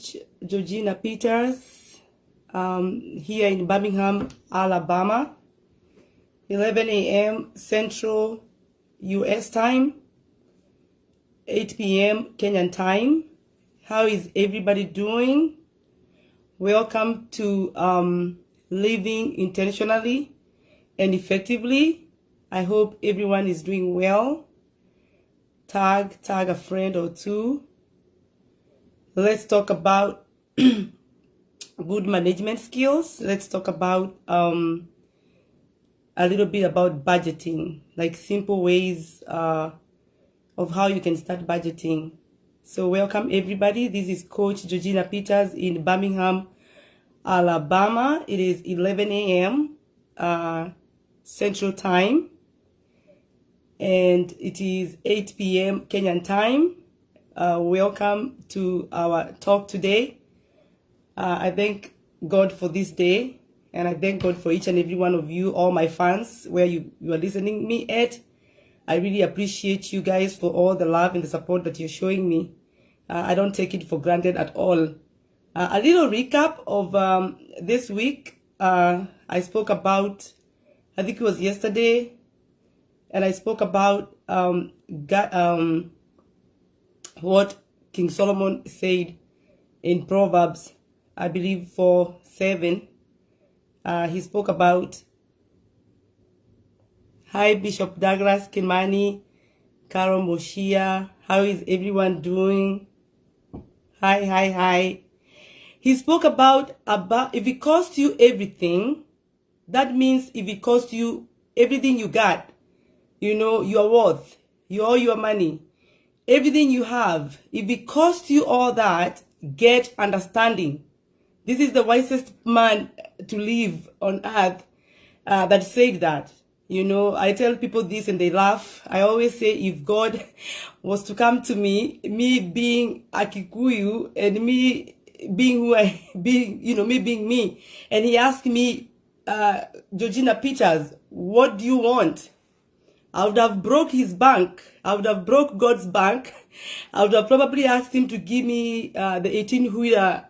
Coach Georgina Peters here in Birmingham, Alabama, 11 a.m. Central U.S. time, 8 p.m. Kenyan time. How is everybody doing? Welcome to Living Intentionally and Effectively. I hope everyone is doing well. Tag a friend or two. Let's talk about good management skills. Let's talk about a little bit about budgeting, like simple ways of how you can start budgeting. So welcome everybody. This is Coach Georgina Peters in Birmingham, Alabama. It is 11 a.m. Central Time, and it is 8 p.m. Kenyan time. Welcome to our talk today. I thank God for this day, and I thank God for each and every one of you, all my fans, where you are listening me at. I really appreciate you guys for all the love and the support that you're showing me. I don't take it for granted at all. A little recap of this week. I spoke about, I think it was yesterday, and I spoke about what King Solomon said in Proverbs, I believe 4:7. He spoke about, hi Bishop Douglas Kimani, Carol Moshia, how is everyone doing? Hi. He spoke about if it costs you everything, that means if it costs you everything you got, you know, your worth, your money, everything you have, if it costs you all that, get understanding. This is the wisest man to live on earth that said that. You know, I tell people this and they laugh. I always say, if God was to come to me being a Kikuyu and me being who I being, you know, me being me, and he asked me, Georgina Peters, what do you want? I would have broke his bank. I would have broke God's bank. I would have probably asked him to give me the 18-wheeler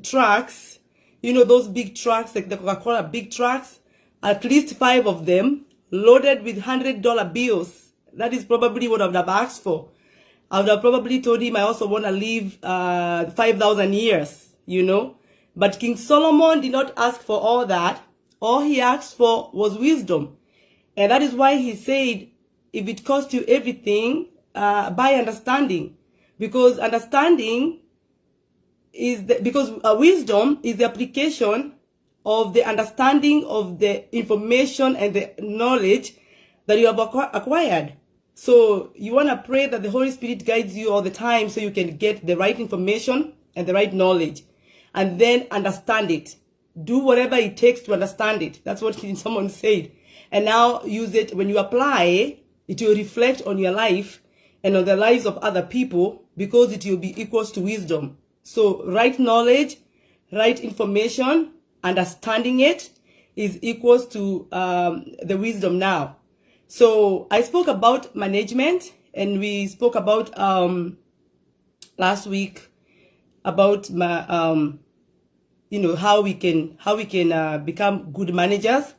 trucks, you know, those big trucks, like the Coca-Cola big trucks, at least 5 of them, loaded with $100 bills. That is probably what I would have asked for. I would have probably told him I also want to live 5,000 years, you know. But King Solomon did not ask for all that. All he asked for was wisdom. And that is why he said, if it costs you everything, buy understanding. Because understanding is wisdom is the application of the understanding of the information and the knowledge that you have acquired. So you want to pray that the Holy Spirit guides you all the time so you can get the right information and the right knowledge, and then understand it. Do whatever it takes to understand it. That's what someone said. And now use it. When you apply, it will reflect on your life and on the lives of other people, because it will be equals to wisdom. So right knowledge, right information, understanding it is equals to the wisdom now. So I spoke about management, and we spoke about last week about my, you know, how we can become good managers.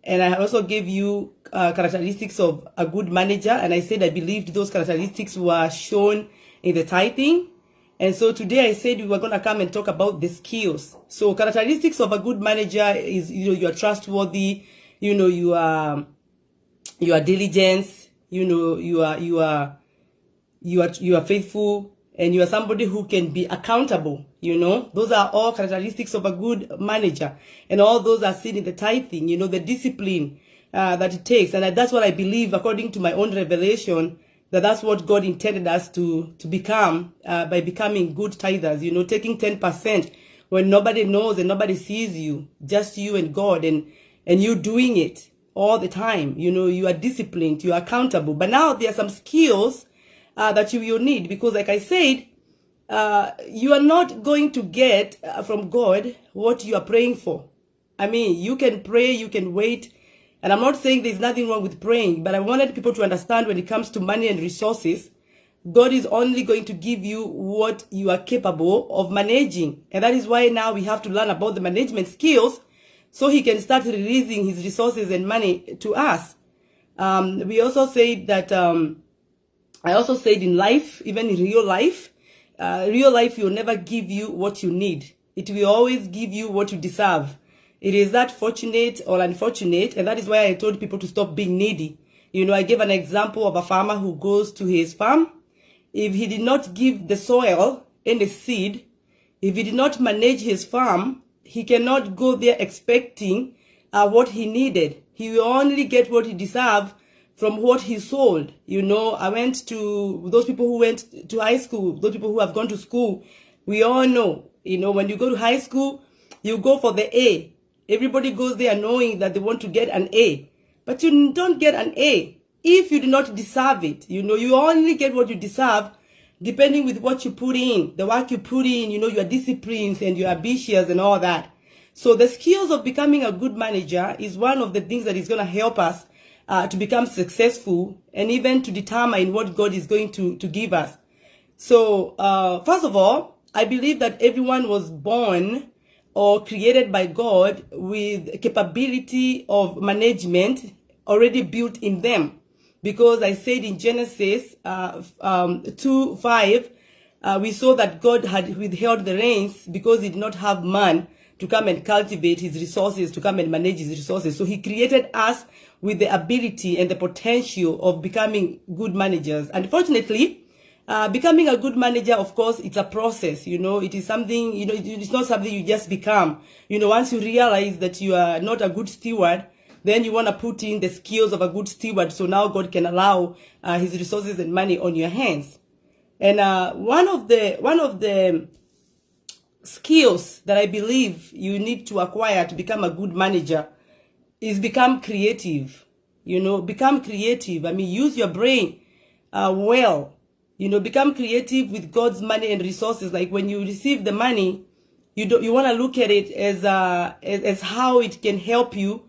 And I also gave you characteristics of a good manager. And I said I believed those characteristics were shown in the tithing. And so today I said we were going to come and talk about the skills. So characteristics of a good manager is, you know, you are trustworthy, you know, you are diligent, you know, you are faithful, and you are somebody who can be accountable. You know, those are all characteristics of a good manager, and all those are seen in the tithing. You know, the discipline that it takes, and that's what I believe, according to my own revelation, that's what God intended us to become by becoming good tithers. You know, taking 10% when nobody knows and nobody sees you, just you and God, and you doing it all the time. You know, you are disciplined, you are accountable. But now there are some skills that you will need, because like I said, you are not going to get from God what you are praying for. I mean, you can pray, you can wait, and I'm not saying there's nothing wrong with praying, but I wanted people to understand when it comes to money and resources God is only going to give you what you are capable of managing. And that is why now we have to learn about the management skills so he can start releasing his resources and money to us. We also said that, I also said in life, even in real life will never give you what you need. It will always give you what you deserve. It is that fortunate or unfortunate, and that is why I told people to stop being needy. You know, I gave an example of a farmer who goes to his farm. If he did not give the soil and the seed, if he did not manage his farm, he cannot go there expecting what he needed. He will only get what he deserves from what he sold. You know, I went to those people who went to high school, those people who have gone to school. We all know, you know, when you go to high school, you go for the A. Everybody goes there knowing that they want to get an A. But you don't get an A if you do not deserve it. You know, you only get what you deserve depending with what you put in, the work you put in, you know, your disciplines and your ambitious and all that. So the skills of becoming a good manager is one of the things that is going to help us to become successful and even to determine what God is going to give us. So first of all, I believe that everyone was born or created by God with capability of management already built in them. Because I said in Genesis 2:5, we saw that God had withheld the rains because he did not have man to come and cultivate his resources, to come and manage his resources. So he created us with the ability and the potential of becoming good managers. Unfortunately, becoming a good manager, of course, it's a process. You know, it is something, you know, it's not something you just become. You know, once you realize that you are not a good steward, then you want to put in the skills of a good steward, so now God can allow his resources and money on your hands. And one of the skills that I believe you need to acquire to become a good manager is become creative. You know, become creative. I mean, use your brain well. You know, become creative with God's money and resources. Like when you receive the money, you want to look at it as how it can help you.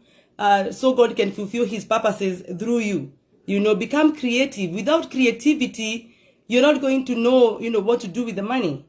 So God can fulfill his purposes through you. You know, become creative. Without creativity, you're not going to know, you know, what to do with the money.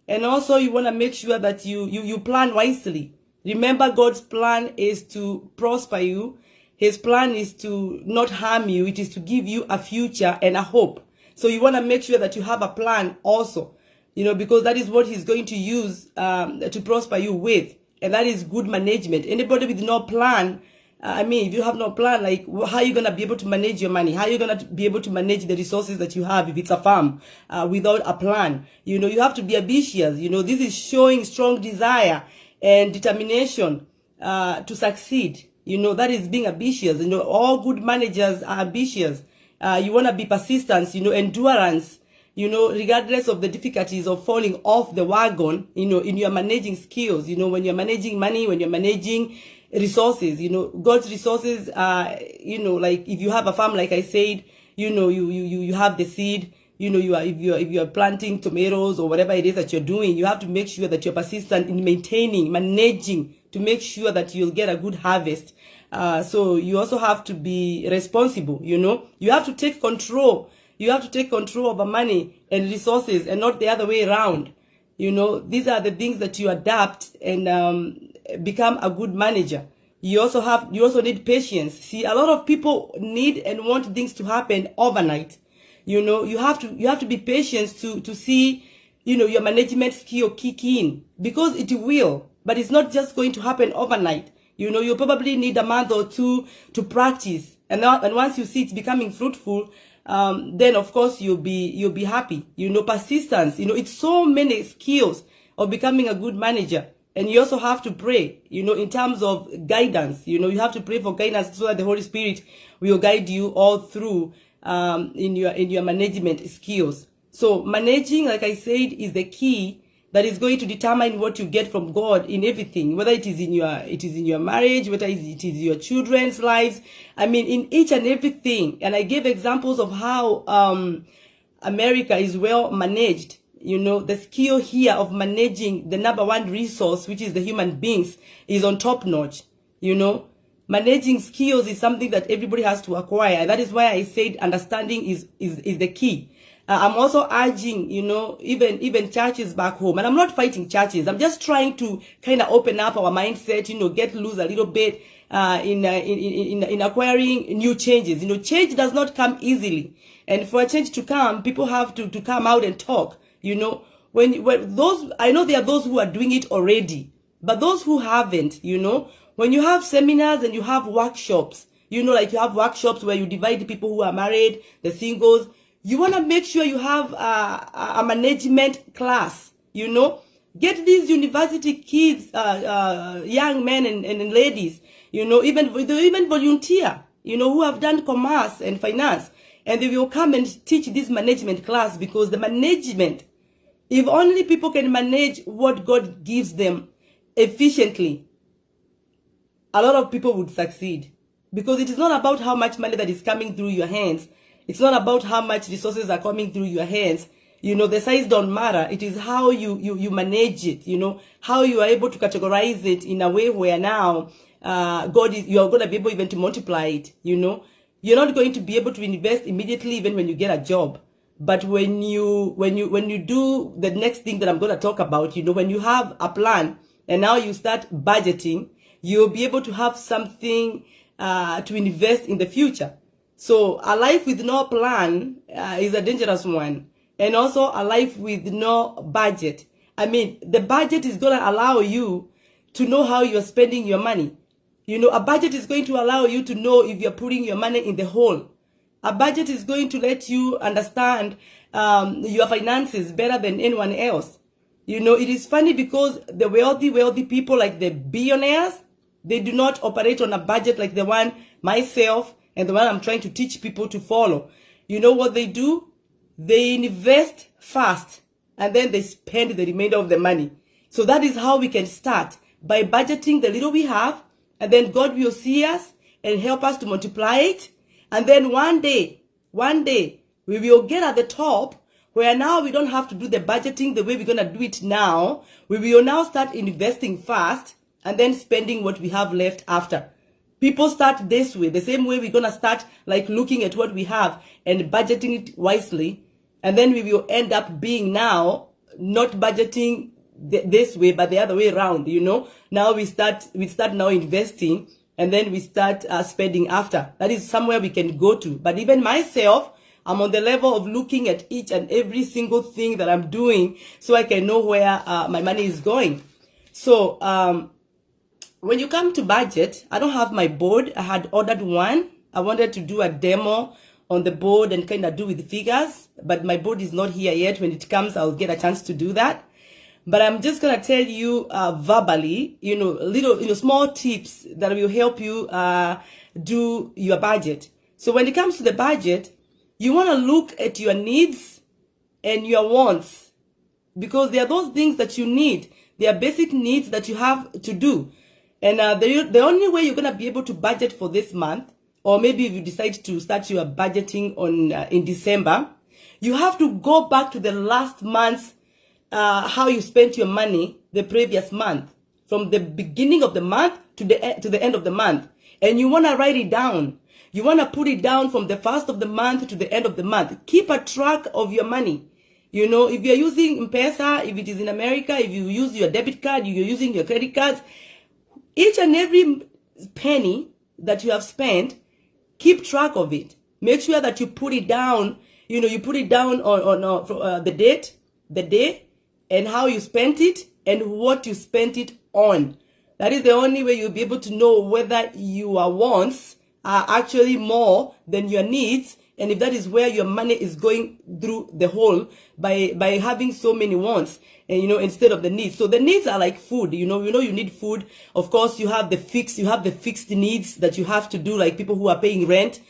And also you want to make sure that you plan wisely. Remember, God's plan is to prosper you. His plan is to not harm you. It is to give you a future and a hope. So you want to make sure that you have a plan also, you know, because that is what he's going to use to prosper you with. And that is good management. Anybody with no plan, I mean, if you have no plan, like, how are you going to be able to manage your money? How are you going to be able to manage the resources that you have if it's a farm without a plan? You know, you have to be ambitious. You know, this is showing strong desire and determination to succeed. You know, that is being ambitious. You know, all good managers are ambitious. You want to be persistent, you know, endurance, you know, regardless of the difficulties of falling off the wagon, you know, in your managing skills. You know, when you're managing money, when you're managing resources, you know, God's resources are, you know, like if you have a farm, like I said, you know, you have the seed, you know, if you're planting tomatoes or whatever it is that you're doing, you have to make sure that you're persistent in maintaining, managing to make sure that you'll get a good harvest. So you also have to be responsible, you know, you have to take control. You have to take control over money and resources and not the other way around. You know, these are the things that you adapt and become a good manager. You also need patience. See, a lot of people need and want things to happen overnight. You know, you have to be patient to see, you know, your management skill kick in, because it will, but it's not just going to happen overnight. You know, you probably need a month or two to practice, and once you see it's becoming fruitful, then of course you'll be happy. You know, persistence. You know, it's so many skills of becoming a good manager. And you also have to pray, you know, in terms of guidance. You know, you have to pray for guidance so that the Holy Spirit will guide you all through in your management skills. So managing, like I said, is the key that is going to determine what you get from God in everything, whether it is in your marriage, whether it is your children's lives. I mean, in each and everything. And I gave examples of how America is well managed. You know, the skill here of managing the number one resource, which is the human beings, is on top notch. You know, managing skills is something that everybody has to acquire. That is why I said understanding is the key. I'm also urging, even churches back home, and I'm not fighting churches. I'm just trying to kind of open up our mindset, get loose a little bit in acquiring new changes. Change does not come easily, and for a change to come, people have to come out and talk. When those, I know there are those who are doing it already, but those who haven't, when you have seminars and you have workshops, like you have workshops where you divide the people who are married, the singles. You want to make sure you have a management class, Get these university kids, young men and ladies, even volunteer, who have done commerce and finance. And they will come and teach this management class, because the management, if only people can manage what God gives them efficiently, a lot of people would succeed. Because it is not about how much money that is coming through your hands. It's not about how much resources are coming through your hands. The size don't matter. It is how you manage it, how you are able to categorize it in a way where now you are going to be able even to multiply it, You're not going to be able to invest immediately even when you get a job. But when you do the next thing that I'm going to talk about, when you have a plan and now you start budgeting, you'll be able to have something to invest in the future. So a life with no plan is a dangerous one. And also a life with no budget. I mean, the budget is going to allow you to know how you're spending your money. A budget is going to allow you to know if you're putting your money in the hole. A budget is going to let you understand your finances better than anyone else. It is funny because the wealthy people, like the billionaires, they do not operate on a budget like the one myself and the one I'm trying to teach people to follow. You know what they do? They invest fast and then they spend the remainder of the money. So that is how we can start, by budgeting the little we have, and then God will see us and help us to multiply it. And then one day, we will get at the top, where now we don't have to do the budgeting the way we're going to do it now. We will now start investing fast and then spending what we have left after. People start this way, the same way we're going to start, like looking at what we have and budgeting it wisely. And then we will end up being now not budgeting this way, but the other way around, Now we start now investing, and then we start spending after. That is somewhere we can go to. But even myself, I'm on the level of looking at each and every single thing that I'm doing so I can know where my money is going. So when you come to budget, I don't have my board. I had ordered one. I wanted to do a demo on the board and kind of do with figures, but my board is not here yet. When it comes, I'll get a chance to do that. But I'm just going to tell you verbally, little, small tips that will help you do your budget. So when it comes to the budget, you want to look at your needs and your wants, because there are those things that you need. They are basic needs that you have to do. And the only way you're going to be able to budget for this month, or maybe if you decide to start your budgeting in December, you have to go back to the last month's how you spent your money the previous month, from the beginning of the month to the end of the month. And you want to write it down. You want to put it down from the first of the month to the end of the month. Keep a track of your money. If you're using M-Pesa, if it is in America, if you use your debit card, you're using your credit cards, each and every penny that you have spent, keep track of it. Make sure that you put it down. You put it down on the date, the day, and how you spent it and what you spent it on. That is the only way you'll be able to know whether your wants are actually more than your needs, and if that is where your money is going through the hole by having so many wants, and instead of the needs. So the needs are like food. You need food. Of course, you have the fixed needs that you have to do, like people who are paying rent,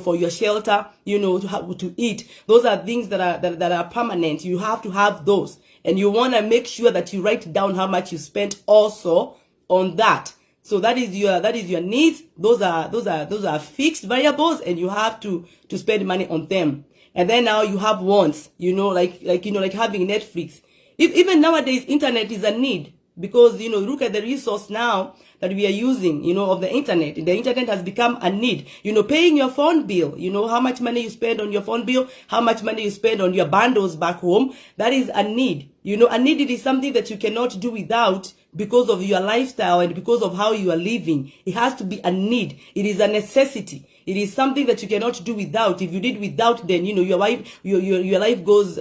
for your shelter, to eat. Those are things that are permanent. You have to have those. And you want to make sure that you write down how much you spent also on that. So that is your needs. Those are fixed variables, and you have to spend money on them. And then now you have wants, like having Netflix. Even nowadays, internet is a need. because, look at the resource now that we are using, of the internet. The internet has become a need. Paying your phone bill, how much money you spend on your phone bill, how much money you spend on your bundles back home. That is a need. A need, it is something that you cannot do without because of your lifestyle and because of how you are living. It has to be a need. It is a necessity. It is something that you cannot do without. If you did without, then, your life goes,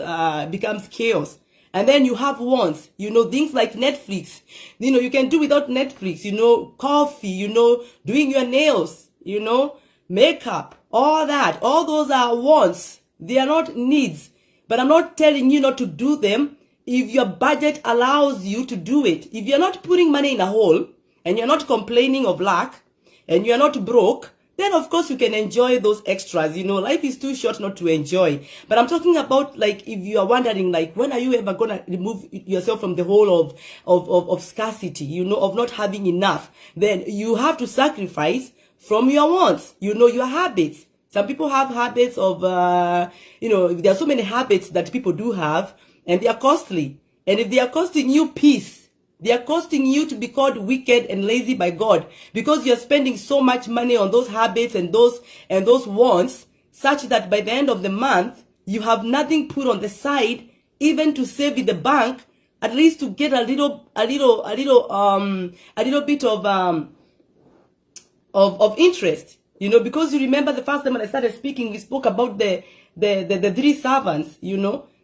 becomes chaos. And then you have wants, things like Netflix. You can do without Netflix, coffee, doing your nails, makeup, all that. All those are wants. They are not needs. But I'm not telling you not to do them if your budget allows you to do it. If you're not putting money in a hole and you're not complaining of lack and you're not broke, then of course you can enjoy those extras. Life is too short not to enjoy. But I'm talking about, like, if you are wondering, like, when are you ever going to remove yourself from the hole of scarcity, of not having enough? Then you have to sacrifice from your wants, your habits. Some people have habits of, there are so many habits that people do have, and they are costly. And if they are costing you peace, they are costing you to be called wicked and lazy by God, because you're spending so much money on those habits and those wants, such that by the end of the month, you have nothing put on the side, even to save in the bank, at least to get a little bit of interest. Because you remember the first time when I started speaking, we spoke about the 3 servants,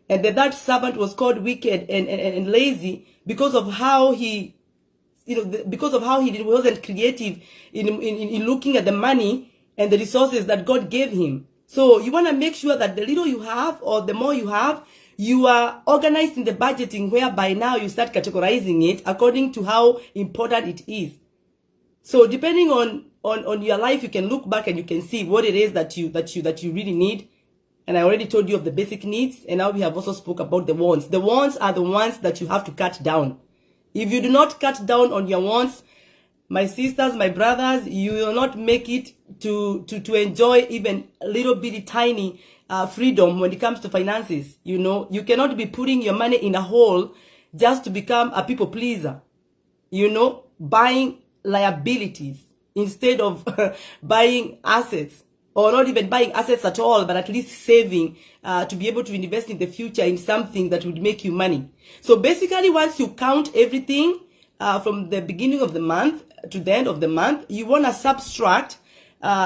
and that servant was called wicked and lazy because of how he, wasn't creative in looking at the money and the resources that God gave him. So you want to make sure that the little you have or the more you have, you are organized in the budgeting, whereby now you start categorizing it according to how important it is. So depending on your life, you can look back and you can see what it is that you really need. And I already told you of the basic needs, and now we have also spoke about the wants. The wants are the ones that you have to cut down. If you do not cut down on your wants, my sisters, my brothers, you will not make it to enjoy even a little bitty tiny freedom when it comes to finances. You cannot be putting your money in a hole just to become a people pleaser. Buying liabilities instead of buying assets. Or not even buying assets at all, but at least saving to be able to invest in the future in something that would make you money. So basically, once you count everything from the beginning of the month to the end of the month, you want to subtract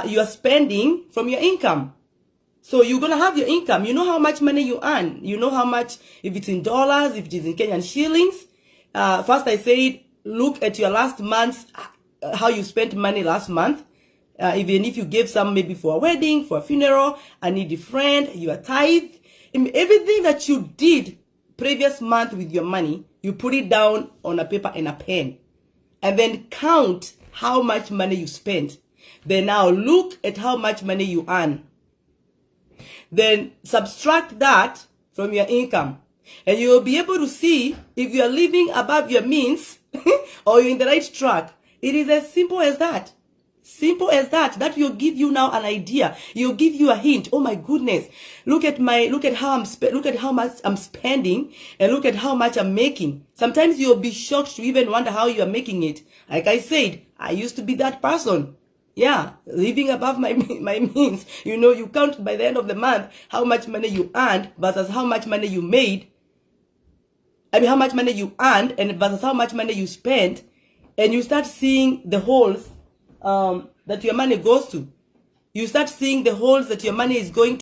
your spending from your income. So you're going to have your income. You know how much money you earn. You know how much, if it's in dollars, if it is in Kenyan shillings. First I said, look at your last month's, how you spent money last month. Even if you gave some maybe for a wedding, for a funeral, a needy friend, your tithe, everything that you did previous month with your money, you put it down on a paper and a pen. And then count how much money you spent. Then now look at how much money you earn. Then subtract that from your income. And you will be able to see if you are living above your means or you're in the right track. It is as simple as that. Simple as that. That will give you now an idea. You'll give you a hint. Oh my goodness. Look at how much I'm spending, and look at how much I'm making. Sometimes you'll be shocked to even wonder how you are making it. Like I said, I used to be that person. Yeah, living above my means. You count by the end of the month how much money you earned versus how much money you made. How much money you earned and versus how much money you spent, and you start seeing the holes that your money goes to. You start seeing the holes that your money is going to.